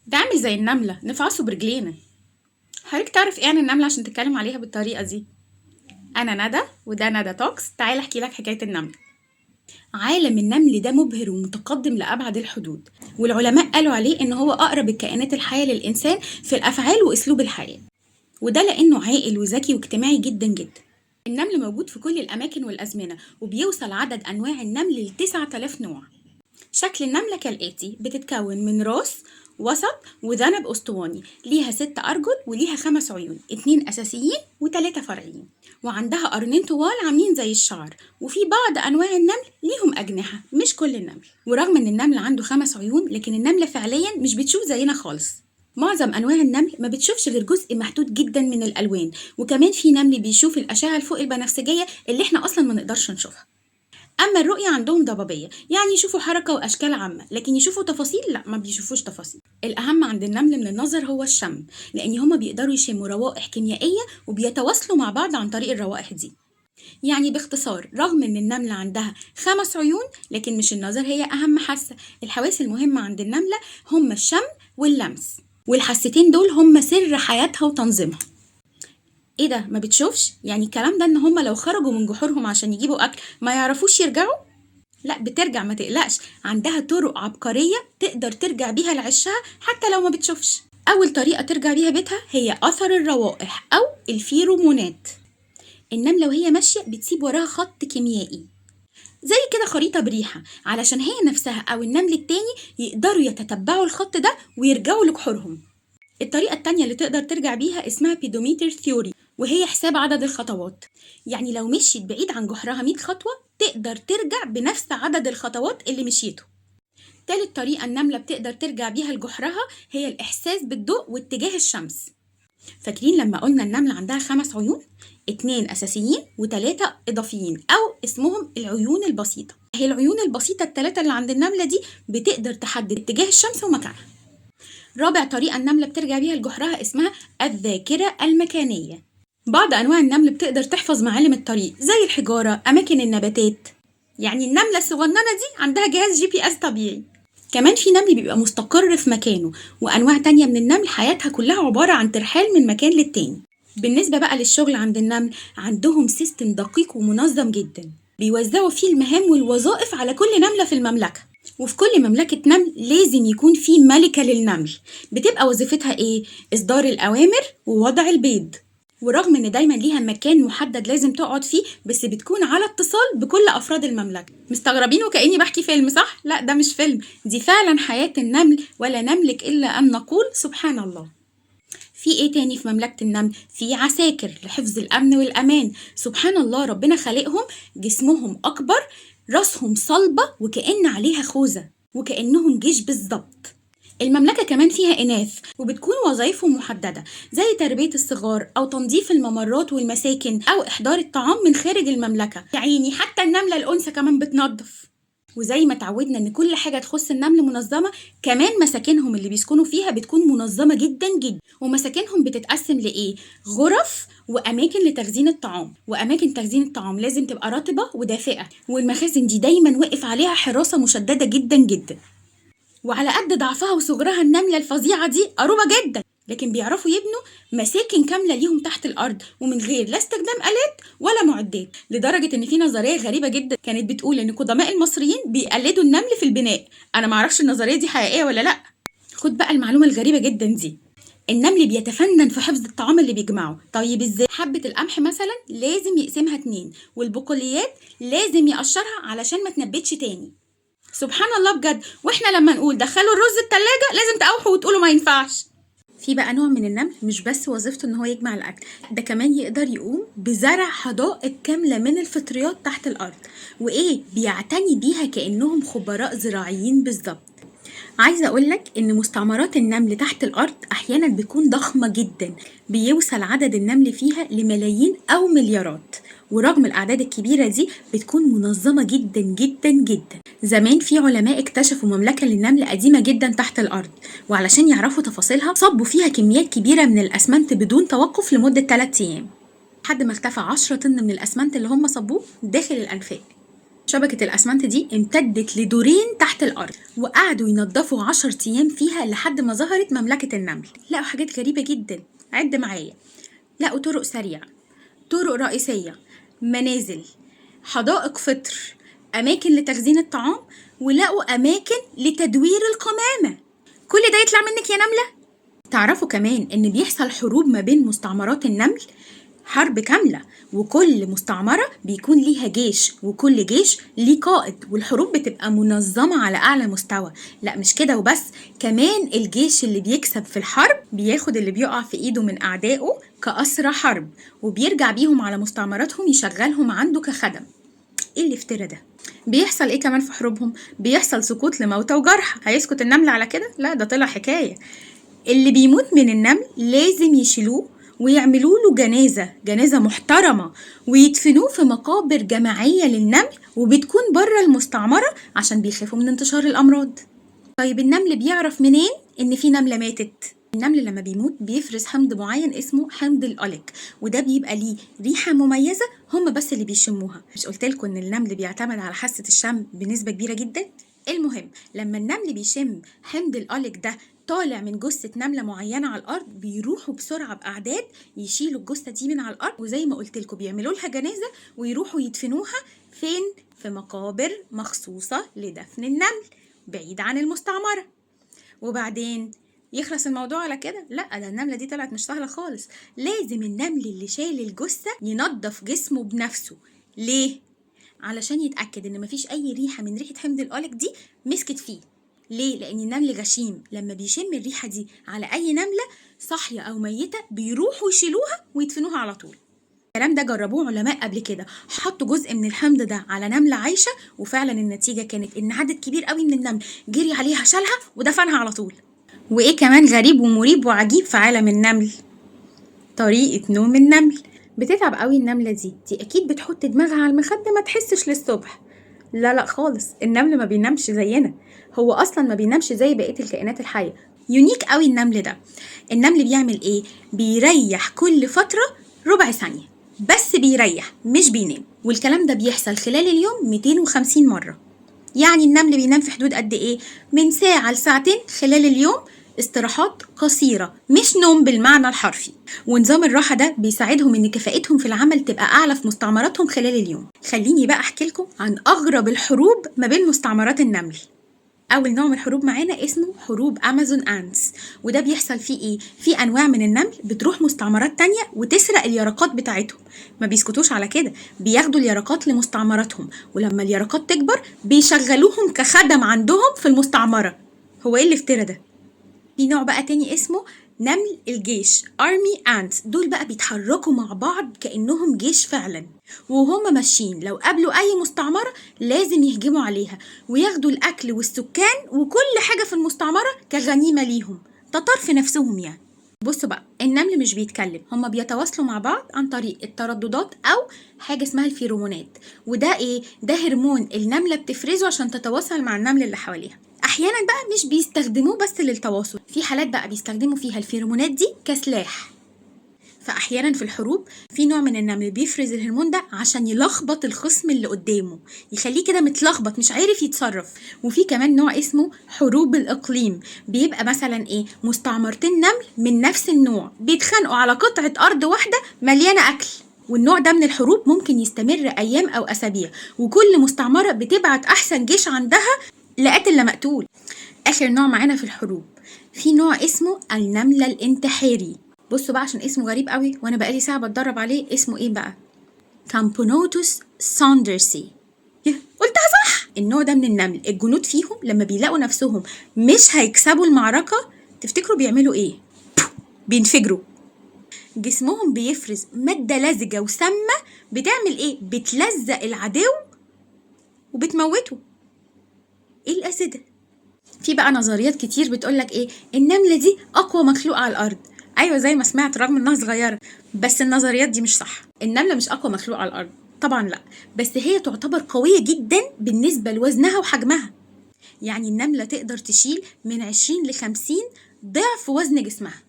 ده عامل زي النملة نفعصه برجلينا. حضرتك تعرف ايه عن النملة عشان تتكلم عليها بالطريقة دي؟ أنا ندى وده ندى توكس. تعال أحكي لك حكاية النمل. عالم النمل ده مبهر ومتقدم لأبعد الحدود، والعلماء قالوا عليه إن هو أقرب الكائنات الحية للإنسان في الأفعال وأسلوب الحياة، وده لأنه عاقل وذكي واجتماعي جدا جدا. النمل موجود في كل الأماكن والأزمنة، وبيوصل عدد أنواع النمل ل9000 نوع. شكل النملة كالآتي: بتتكون من راس، وسط، وذنب أسطواني، ليها 6 أرجل وليها 5 عيون، 2 أساسيين و3 فرعيين، وعندها قرنين طوال عاملين زي الشعر. وفي بعض أنواع النمل ليهم أجنحة، مش كل النمل. ورغم إن النمل عنده 5 عيون، لكن النملة فعليا مش بتشوف زينا خالص. معظم أنواع النمل ما بتشوفش غير جزء محدود جدا من الألوان، وكمان في نمل بيشوف الأشعة الفوق البنفسجية اللي احنا أصلا ما نقدرش نشوفها. أما الرؤية عندهم ضبابية، يعني يشوفوا حركة وأشكال عامة، لكن يشوفوا تفاصيل لا، ما بيشوفوش تفاصيل. الأهم عند النمل من النظر هو الشم، لأن هما بيقدروا يشموا روائح كيميائية وبيتواصلوا مع بعض عن طريق الروائح دي. يعني باختصار، رغم إن النملة عندها 5 عيون، لكن مش النظر هي أهم حاسة. الحواس المهمة عند النملة هما الشم واللمس، والحاستين دول هما سر حياتها وتنظيمها. ايه ده، ما بتشوفش؟ يعني الكلام ده ان هما لو خرجوا من جحورهم عشان يجيبوا اكل ما يعرفوش يرجعوا؟ لا، بترجع، ما تقلقش. عندها طرق عبقرية تقدر ترجع بيها لعشها حتى لو ما بتشوفش. أول طريقة ترجع بيها بيتها هي أثر الروائح أو الفيرومونات. النملة وهي ماشية بتسيب وراها خط كيميائي زي كده خريطة بريحة، علشان هي نفسها أو النمل التاني يقدروا يتتبعوا الخط ده ويرجعوا لجحورهم. الطريقة التانية اللي تقدر ترجع بيها اسمها بيدوميتر ثيوري، وهي حساب عدد الخطوات. يعني لو مشيت بعيد عن جحرها 100 خطوة تقدر ترجع بنفس عدد الخطوات اللي مشيته. تالت طريقة النملة بتقدر ترجع بيها لجحرها هي الإحساس بالضوء واتجاه الشمس. فاكرين لما قلنا النملة عندها 5 عيون؟ 2 أساسيين و3 إضافيين، أو اسمهم العيون البسيطة. هي العيون البسيطة ال3 اللي عند النملة دي بتقدر تحدد اتجاه الشمس ومكانها. رابع طريقة النملة بترجع بيها لجحرها اسمها الذاكرة المكانية. بعض أنواع النمل بتقدر تحفظ معالم الطريق زي الحجارة، أماكن النباتات. يعني النملة الصغننة دي عندها جهاز GPS طبيعي. كمان في نمل بيبقى مستقر في مكانه، وأنواع تانية من النمل حياتها كلها عبارة عن ترحال من مكان للتاني. بالنسبة بقى للشغل عند النمل، عندهم سيستم دقيق ومنظم جدا، بيوزعوا فيه المهام والوظائف على كل نملة في المملكة. وفي كل مملكة نمل لازم يكون في ملكة للنمل، بتبقى وظيفتها ايه؟ إصدار الأوامر ووضع البيض. ورغم ان دايما ليها مكان محدد لازم تقعد فيه، بس بتكون على اتصال بكل افراد المملكه. مستغربين وكاني بحكي فيلم، صح؟ لا، ده مش فيلم، دي فعلا حياه النمل، ولا نملك الا ان نقول سبحان الله. في ايه تاني في مملكه النمل؟ في عساكر لحفظ الامن والامان. سبحان الله، ربنا خالقهم جسمهم اكبر، راسهم صلبه وكأن عليها خوذه، وكأنهم جيش بالظبط. المملكة كمان فيها إناث، وبتكون وظائفهم محددة زي تربية الصغار أو تنظيف الممرات والمساكن أو إحضار الطعام من خارج المملكة. يعني حتى النملة الأنثى كمان بتنظف. وزي ما تعودنا إن كل حاجة تخص النمل منظمة، كمان مساكنهم اللي بيسكنوا فيها بتكون منظمة جدا جدا. ومساكنهم بتتقسم لإيه؟ غرف وأماكن لتخزين الطعام. وأماكن تخزين الطعام لازم تبقى رطبة ودافئة، والمخازن دي دايما واقف عليها حراسة مشددة جدا جدا. وعلى قد ضعفها وصغرها النملة الفظيعة دي قروبة جدا، لكن بيعرفوا يبنوا مساكن كاملة ليهم تحت الأرض ومن غير لا استخدام آلات ولا معدات. لدرجة إن في نظرية غريبة جدا كانت بتقول إن قدماء المصريين بيقلدوا النمل في البناء. أنا معرفش النظرية دي حقيقية ولا لأ. خد بقى المعلومة الغريبة جدا دي: النمل بيتفنن في حفظ الطعام اللي بيجمعه. طيب ازاي؟ حبة القمح مثلا لازم يقسمها 2، والبقوليات لازم يقشرها علشان ما تنبتش تاني. سبحان الله بجد. واحنا لما نقول دخلوا الرز التلاجة لازم تقاوحوا وتقولوا ما ينفعش. في بقى نوع من النمل مش بس وظيفته ان هو يجمع الاكل، ده كمان يقدر يقوم بزرع حدائق كاملة من الفطريات تحت الارض، وايه، بيعتني بيها كأنهم خبراء زراعيين بالظبط. عايزة أقولك إن مستعمرات النمل تحت الأرض أحيانا بتكون ضخمة جدا، بيوصل عدد النمل فيها لملايين أو مليارات. ورغم الأعداد الكبيرة دي بتكون منظمة جدا جدا جدا. زمان في علماء اكتشفوا مملكة للنمل قديمة جدا تحت الأرض، وعلشان يعرفوا تفاصيلها صبوا فيها كميات كبيرة من الأسمنت بدون توقف لمدة 3 أيام، لحد ما اختفى 10 طن من الأسمنت اللي هم صبوه داخل الأنفاق. شبكة الأسمنت دي امتدت لدورين تحت الأرض، وقعدوا ينظفوا 10 أيام فيها لحد ما ظهرت مملكة النمل. لقوا حاجات غريبة جدا، عد معايا. لقوا طرق سريعة، طرق رئيسية، منازل، حدائق فطر، أماكن لتخزين الطعام، ولقوا أماكن لتدوير القمامة. كل ده يطلع منك يا نملة؟ تعرفوا كمان إن بيحصل حروب ما بين مستعمرات النمل، حرب كاملة، وكل مستعمرة بيكون ليها جيش، وكل جيش ليه قائد، والحروب بتبقى منظمة على أعلى مستوى. لا مش كده وبس، كمان الجيش اللي بيكسب في الحرب بياخد اللي بيقع في إيده من أعدائه كأسرى حرب، وبيرجع بيهم على مستعمراتهم يشغلهم عنده كخدم. إيه اللي افترى ده؟ بيحصل إيه كمان في حروبهم؟ بيحصل سقوط لموتى وجرحى. هيسكت النمل على كده؟ لا، ده طلع حكاية. اللي بيموت من النمل لازم يشيلوه ويعملوا له جنازة محترمة، ويدفنوه في مقابر جماعية للنمل، وبتكون بره المستعمرة عشان بيخافوا من انتشار الأمراض. طيب النمل بيعرف منين إن في نملة ماتت؟ النمل لما بيموت بيفرز حمض معين اسمه حمض الأوليك، وده بيبقى ليه ريحة مميزة هم بس اللي بيشموها. مش قلتلكوا إن النمل بيعتمد على حاسة الشم بنسبة كبيرة جدا؟ المهم لما النمل بيشم حمض الأوليك ده طالع من جثة نملة معينة على الأرض، بيروحوا بسرعة بأعداد يشيلوا الجثة دي من على الأرض، وزي ما قلتلكوا بيعملوا لها جنازة ويروحوا يدفنوها فين؟ في مقابر مخصوصة لدفن النمل بعيد عن المستعمرة. وبعدين يخلص الموضوع على كده؟ لا، ده النملة دي طلعت مش سهلة خالص. لازم النمل اللي شايل الجثة ينظف جسمه بنفسه. ليه؟ علشان يتأكد ان مفيش اي ريحة من ريحة حمض الأوليك دي مسكت فيه. ليه؟ لان النمل غشيم، لما بيشم الريحة دي على اي نملة صاحية او ميتة بيروحوا يشيلوها ويدفنوها على طول. الكلام ده جربوه علماء قبل كده، حطوا جزء من الحمض ده على نملة عايشة، وفعلا النتيجة كانت ان عدد كبير قوي من النمل جري عليها شالها ودفنها على طول. وايه كمان غريب ومريب وعجيب في عالم النمل؟ طريقة نوم النمل. بتتعب قوي النملة دي اكيد بتحط دماغها على المخدة ما تحسش للصبح. لا خالص، النمل ما بينامش زينا، هو اصلا ما بينامش زي بقية الكائنات الحية. يونيك قوي النمل ده. النمل بيعمل ايه؟ بيريح كل فترة ربع ثانية، بس بيريح مش بينام، والكلام ده بيحصل خلال اليوم 250 مرة. يعني النمل بينام في حدود قد ايه؟ من ساعة لساعتين خلال اليوم، استراحات قصيرة مش نوم بالمعنى الحرفي. ونظام الراحة ده بيساعدهم ان كفاءتهم في العمل تبقى اعلى في مستعمراتهم خلال اليوم. خليني بقى احكي لكم عن اغرب الحروب ما بين مستعمرات النمل. اول نوع من الحروب معانا اسمه حروب امازون انتس، وده بيحصل فيه ايه؟ في انواع من النمل بتروح مستعمرات تانية وتسرق اليرقات بتاعتهم. ما بيسكتوش على كده، بياخدوا اليرقات لمستعمراتهم، ولما اليرقات تكبر بيشغلوهم كخدم عندهم في المستعمرة. هو ايه اللي افترى ده؟ في نوع بقى تاني اسمه نمل الجيش Army Ants. دول بقى بيتحركوا مع بعض كأنهم جيش فعلا، وهم ماشيين لو قابلوا أي مستعمرة لازم يهجموا عليها وياخدوا الأكل والسكان وكل حاجة في المستعمرة كغنيمة ليهم، تطار في نفسهم يعني. بصوا بقى، النمل مش بيتكلم، هما بيتواصلوا مع بعض عن طريق الترددات أو حاجة اسمها الفيرومونات. وده ايه؟ ده هرمون النملة بتفرزه عشان تتواصل مع النمل اللي حواليها. احيانا بقى مش بيستخدموه بس للتواصل، في حالات بقى بيستخدموا فيها الفيرومونات دي كسلاح. فاحيانا في الحروب في نوع من النمل بيفرز الهرمون ده عشان يلخبط الخصم اللي قدامه، يخليه كده متلخبط مش عارف يتصرف. وفي كمان نوع اسمه حروب الاقليم، بيبقى مثلا ايه؟ مستعمرتين نمل من نفس النوع بيتخانقوا على قطعة ارض واحدة مليانة اكل، والنوع ده من الحروب ممكن يستمر ايام او اسابيع، وكل مستعمرة بتبعت احسن جيش عندها لقاتل لمقتول. اخر نوع معانا في الحروب في نوع اسمه النملة الانتحاري. بصوا بقى عشان اسمه غريب قوي وانا بقالي ساعة بتدرب عليه، اسمه ايه بقى؟ كامبونوتوس ساندرسي. قلتها صح. النوع ده من النمل الجنود فيهم لما بيلاقوا نفسهم مش هيكسبوا المعركة تفتكروا بيعملوا ايه؟ بينفجروا. جسمهم بيفرز مادة لزجة وسامة بتعمل ايه؟ بتلزق العدو وبتموته. ايه القاسي ده؟ في بقى نظريات كتير بتقولك ايه؟ النملة دي اقوى مخلوق على الارض. ايوه زي ما سمعت رغم انها صغيرة، بس النظريات دي مش صح. النملة مش اقوى مخلوق على الارض طبعا لا، بس هي تعتبر قوية جدا بالنسبة لوزنها وحجمها. يعني النملة تقدر تشيل من 20 ل 50 ضعف وزن جسمها.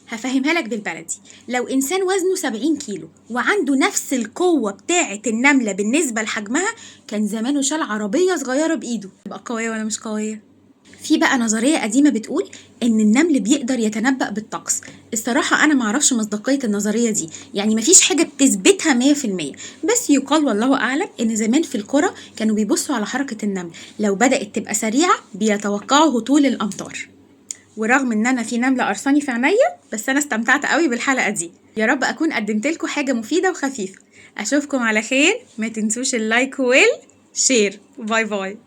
هفهمها لك بالبلدي. لو إنسان وزنه 70 كيلو وعنده نفس القوة بتاعة النملة بالنسبة لحجمها، كان زمانه شال عربية صغيرة بإيده. تبقى قوية ولا مش قوية؟ في بقى نظرية قديمة بتقول إن النمل بيقدر يتنبأ بالطقس. الصراحة أنا معرفش مصداقية النظرية دي، يعني مفيش حاجة بتثبتها 100%، بس يقال والله أعلم إن زمان في القرى كانوا بيبصوا على حركة النمل، لو بدأت تبقى سريعة بيتوقعوا هطول الأمطار. ورغم ان انا في نملة قرصاني في عينيا، بس انا استمتعت قوي بالحلقة دي. يا رب اكون قدمت لكم حاجة مفيدة وخفيفة. اشوفكم على خير، ما تنسوش اللايك والشير. باي باي.